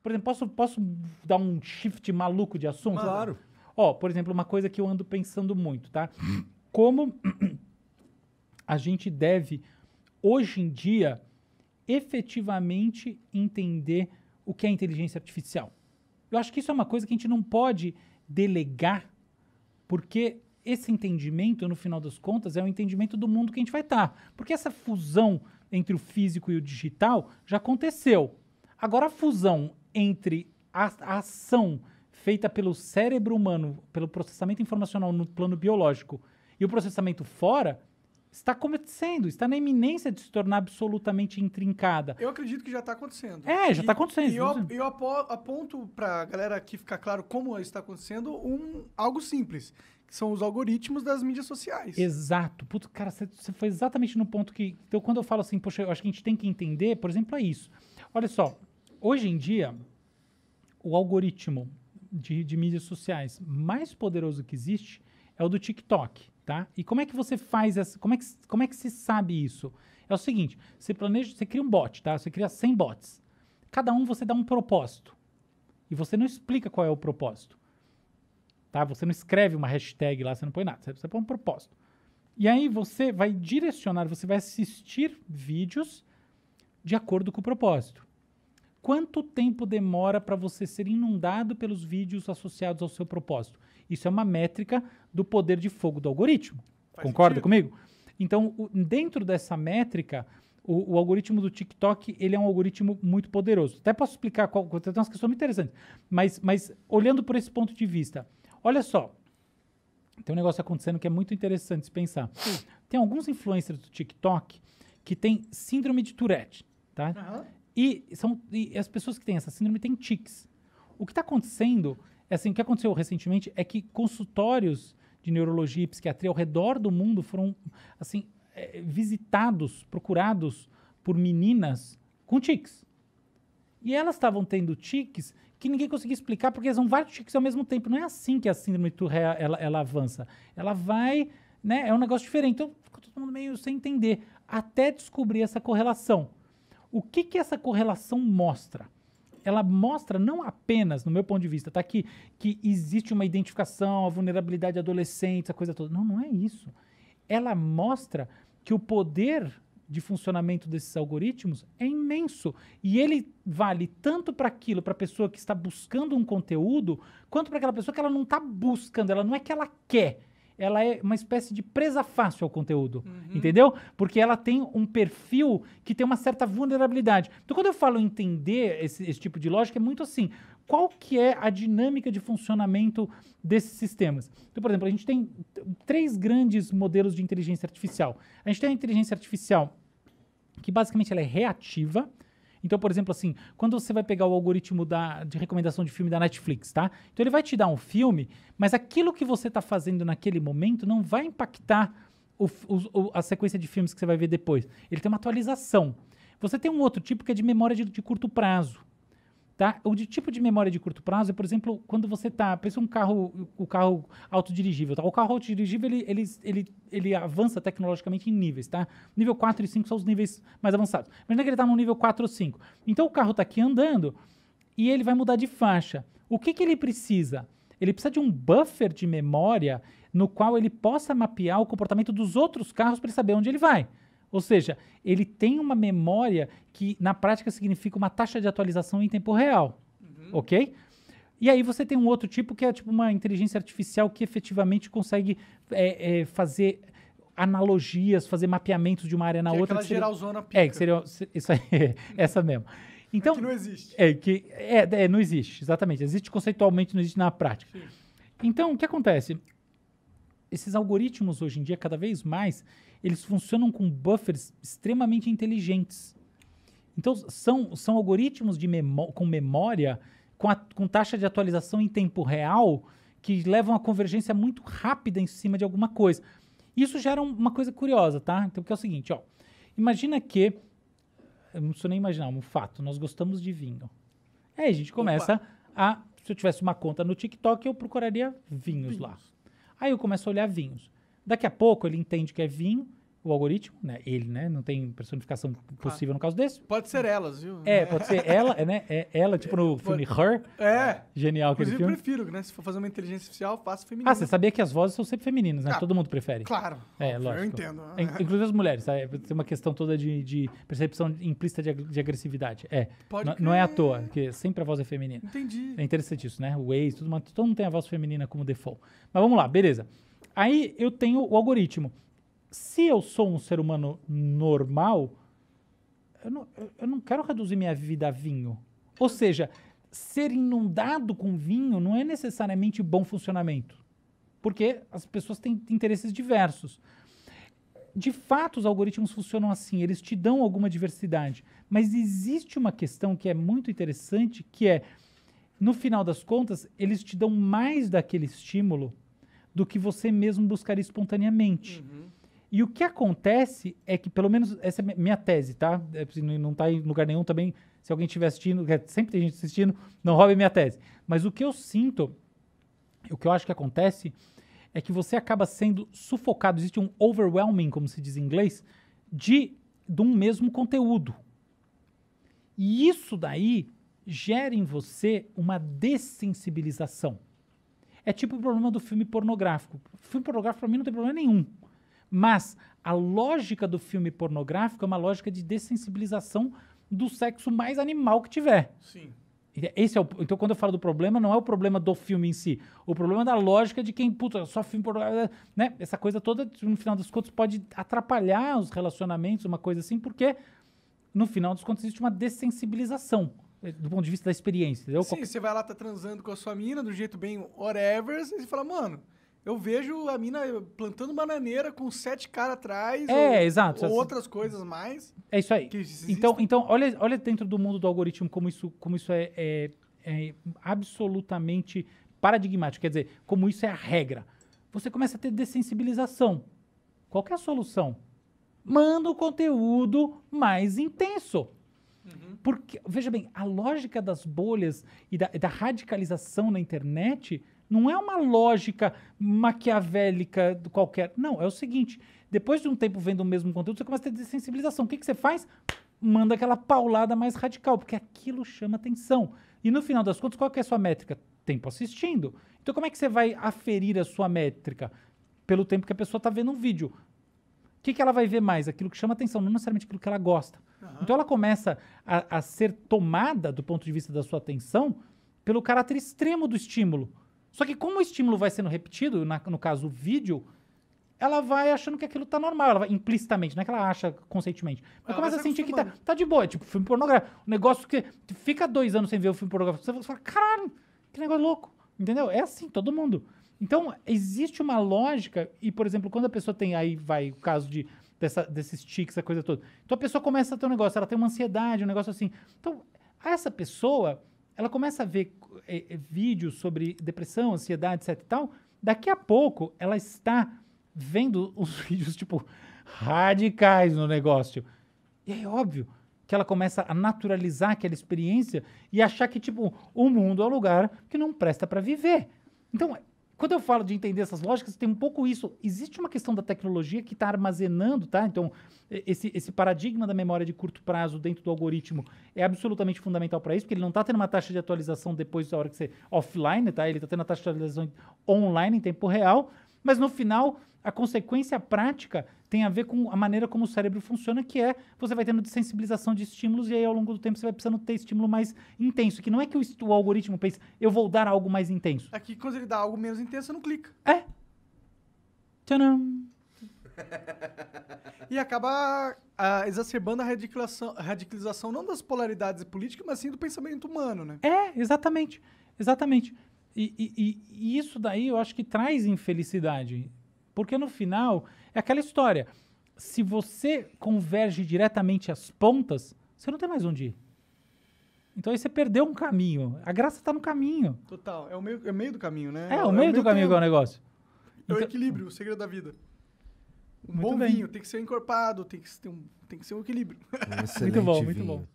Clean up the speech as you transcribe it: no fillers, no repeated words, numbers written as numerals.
Por exemplo, posso dar um shift maluco de assunto? Claro. Ó, por exemplo, uma coisa que eu ando pensando muito, tá? Como a gente deve, hoje em dia, efetivamente entender o que é inteligência artificial. Eu acho que isso é uma coisa que a gente não pode delegar, porque esse entendimento, no final das contas, é o entendimento do mundo que a gente vai estar. Porque essa fusão entre o físico e o digital já aconteceu. Agora, a fusão entre a ação feita pelo cérebro humano, pelo processamento informacional no plano biológico, e o processamento fora, está acontecendo, está na iminência de se tornar absolutamente intrincada. Eu acredito que já está acontecendo. Já está acontecendo. E eu aponto para a galera aqui ficar claro como está acontecendo algo simples, que são os algoritmos das mídias sociais. Exato. Puta, cara, você foi exatamente no ponto que... Então, quando eu falo assim, poxa, eu acho que a gente tem que entender, por exemplo, é isso. Olha só, hoje em dia, o algoritmo de mídias sociais mais poderoso que existe é o do TikTok. Tá? E como é que você faz essa... Como é que se sabe isso? É o seguinte, você cria um bot, tá? Você cria 100 bots. Cada um você dá um propósito. E você não explica qual é o propósito. Tá? Você não escreve uma hashtag lá, você não põe nada. Você põe um propósito. E aí você vai direcionar, você vai assistir vídeos de acordo com o propósito. Quanto tempo demora para você ser inundado pelos vídeos associados ao seu propósito? Isso é uma métrica do poder de fogo do algoritmo. Concorda comigo? Então, dentro dessa métrica, o algoritmo do TikTok, ele é um algoritmo muito poderoso. Até posso explicar, tem umas questões muito interessantes, mas olhando por esse ponto de vista, olha só, tem um negócio acontecendo que é muito interessante se pensar. Tem alguns influencers do TikTok que têm síndrome de Tourette, tá? Aham. E as pessoas que têm essa síndrome têm tics. O que está acontecendo, assim, o que aconteceu recentemente é que consultórios de neurologia e psiquiatria ao redor do mundo foram, assim, visitados, procurados por meninas com tics. E elas estavam tendo tics que ninguém conseguia explicar, porque são vários tics ao mesmo tempo. Não é assim que a síndrome de Tourette, ela avança. Ela vai, né, é um negócio diferente. Então, fica todo mundo meio sem entender, até descobrir essa correlação. O que essa correlação mostra? Ela mostra não apenas, no meu ponto de vista, tá, que existe uma identificação, a vulnerabilidade de adolescentes, a coisa toda. Não, não é isso. Ela mostra que o poder de funcionamento desses algoritmos é imenso. E ele vale tanto para aquilo, para a pessoa que está buscando um conteúdo, quanto para aquela pessoa que ela não está buscando, ela não é que ela quer. Ela é uma espécie de presa fácil ao conteúdo, entendeu? Porque ela tem um perfil que tem uma certa vulnerabilidade. Então, quando eu falo entender esse tipo de lógica, é muito assim, qual que é a dinâmica de funcionamento desses sistemas? Então, por exemplo, a gente tem 3 grandes modelos de inteligência artificial. A gente tem a inteligência artificial que, basicamente, ela é reativa. Então, por exemplo, assim, quando você vai pegar o algoritmo de recomendação de filme da Netflix, tá? Então ele vai te dar um filme, mas aquilo que você está fazendo naquele momento não vai impactar a sequência de filmes que você vai ver depois. Ele tem uma atualização. Você tem um outro tipo que é de memória de curto prazo. Tá? O tipo de memória de curto prazo é, por exemplo, quando você pensa o carro autodirigível. Tá? O carro autodirigível, ele avança tecnologicamente em níveis, tá? Nível 4 e 5 são os níveis mais avançados. Imagina que ele está no nível 4 ou 5. Então, o carro está aqui andando e ele vai mudar de faixa. O que ele precisa? Ele precisa de um buffer de memória no qual ele possa mapear o comportamento dos outros carros para ele saber onde ele vai. Ou seja, ele tem uma memória que, na prática, significa uma taxa de atualização em tempo real. Ok? E aí você tem um outro tipo que é tipo uma inteligência artificial que efetivamente consegue fazer analogias, fazer mapeamentos de uma área na Que outra. É aquela geralzona pica. Que seria isso aí, essa mesmo. Então, que não existe. Não existe, exatamente. Existe conceitualmente, não existe na prática. Sim. Então, o que acontece? Esses algoritmos, hoje em dia, cada vez mais, eles funcionam com buffers extremamente inteligentes. Então, são algoritmos com memória, com taxa de atualização em tempo real, que levam a convergência muito rápida em cima de alguma coisa. Isso gera uma coisa curiosa, tá? Então, que é o seguinte, ó. Imagina que... Eu não preciso nem imaginar, um fato. Nós gostamos de vinho. Aí a gente começa se eu tivesse uma conta no TikTok, eu procuraria vinhos lá. Aí eu começo a olhar vinhos. Daqui a pouco ele entende que é vinho o algoritmo, né? Ele, né? Não tem personificação possível no caso desse. Pode ser elas, viu? Pode ser ela, né? Ela, tipo no filme Her. Genial aquele Inclusive, filme. eu prefiro, né? Se for fazer uma inteligência artificial, faça feminina. Você sabia que as vozes são sempre femininas, né? Todo mundo prefere. Claro. Lógico. Eu entendo. Inclusive as mulheres, sabe? Tem uma questão toda de percepção implícita de agressividade. Não é à toa, porque sempre a voz é feminina. Entendi. É interessante isso, né? O Waze, todo mundo tem a voz feminina como default. Mas vamos lá, beleza. Aí eu tenho o algoritmo. Se eu sou um ser humano normal, eu não quero reduzir minha vida a vinho. Ou seja, ser inundado com vinho não é necessariamente bom funcionamento. Porque as pessoas têm interesses diversos. De fato, os algoritmos funcionam assim, eles te dão alguma diversidade. Mas existe uma questão que é muito interessante, que é, no final das contas, eles te dão mais daquele estímulo do que você mesmo buscaria espontaneamente. E o que acontece é que, pelo menos, essa é minha tese, tá? Não está em lugar nenhum também, se alguém estiver assistindo, sempre tem gente assistindo, não roube minha tese. Mas o que eu sinto, o que eu acho que acontece, é que você acaba sendo sufocado, existe um overwhelming, como se diz em inglês, de um mesmo conteúdo. E isso daí gera em você uma dessensibilização. É tipo o problema do filme pornográfico. O filme pornográfico, para mim, não tem problema nenhum. Mas a lógica do filme pornográfico é uma lógica de dessensibilização do sexo mais animal que tiver. Sim. Então, quando eu falo do problema, não é o problema do filme em si. O problema é da lógica de quem, só filme pornográfico, né? Essa coisa toda, no final das contas, pode atrapalhar os relacionamentos, uma coisa assim, porque, no final dos contos, existe uma dessensibilização do ponto de vista da experiência, entendeu? Sim, você vai lá, tá transando com a sua mina, do jeito bem whatever, e você fala, mano, eu vejo a mina plantando bananeira com 7 caras atrás. Exato. Ou outras coisas mais. É isso aí. Então olha dentro do mundo do algoritmo como isso é absolutamente paradigmático. Quer dizer, como isso é a regra. Você começa a ter dessensibilização. Qual que é a solução? Manda o conteúdo mais intenso. Porque, veja bem, a lógica das bolhas e da radicalização na internet não é uma lógica maquiavélica qualquer. Não, é o seguinte, depois de um tempo vendo o mesmo conteúdo, você começa a ter dessensibilização. O que você faz? Manda aquela paulada mais radical, porque aquilo chama atenção. E no final das contas, qual que é a sua métrica? Tempo assistindo. Então como é que você vai aferir a sua métrica? Pelo tempo que a pessoa está vendo um vídeo. O que ela vai ver mais? Aquilo que chama atenção, não necessariamente aquilo que ela gosta. Então ela começa a ser tomada, do ponto de vista da sua atenção, pelo caráter extremo do estímulo. Só que como o estímulo vai sendo repetido, no caso o vídeo, ela vai achando que aquilo tá normal, ela vai implicitamente, não é que ela acha conscientemente. Mas começa a sentir que tá de boa, tipo filme pornográfico. Um negócio que fica 2 anos sem ver o filme pornográfico, você fala, caralho, que negócio louco, entendeu? É assim, todo mundo. Então, existe uma lógica, e por exemplo, quando a pessoa tem, aí vai o caso desses tics, a coisa toda. Então a pessoa começa a ter um negócio, ela tem uma ansiedade, um negócio assim. Então, essa pessoa, ela começa a ver vídeos sobre depressão, ansiedade, etc e tal. Daqui a pouco, ela está vendo os vídeos, tipo, radicais no negócio. E é óbvio que ela começa a naturalizar aquela experiência e achar que, tipo, o mundo é um lugar que não presta para viver. Então, quando eu falo de entender essas lógicas, tem um pouco isso. Existe uma questão da tecnologia que está armazenando, tá? Então, esse paradigma da memória de curto prazo dentro do algoritmo é absolutamente fundamental para isso, porque ele não está tendo uma taxa de atualização depois da hora que você offline, tá? Ele está tendo a taxa de atualização online em tempo real, mas no final, a consequência prática tem a ver com a maneira como o cérebro funciona, que é você vai tendo desensibilização de estímulos e aí ao longo do tempo você vai precisando ter estímulo mais intenso, que não é que o algoritmo pense, eu vou dar algo mais intenso. Aqui, quando ele dá algo menos intenso, você não clica. Tcharam! E acaba exacerbando a radicalização não das polaridades políticas, mas sim do pensamento humano, né? Exatamente. E isso daí eu acho que traz infelicidade. Porque no final, é aquela história. Se você converge diretamente às pontas, você não tem mais onde ir. Então aí você perdeu um caminho. A graça está no caminho. Total. É o meio do caminho, né? O meio do caminho que é o negócio. É o equilíbrio, o segredo da vida. Um Muito bom bem. vinho tem que ser encorpado, tem que ser um equilíbrio. Um excelente Muito bom, vinho. muito bom.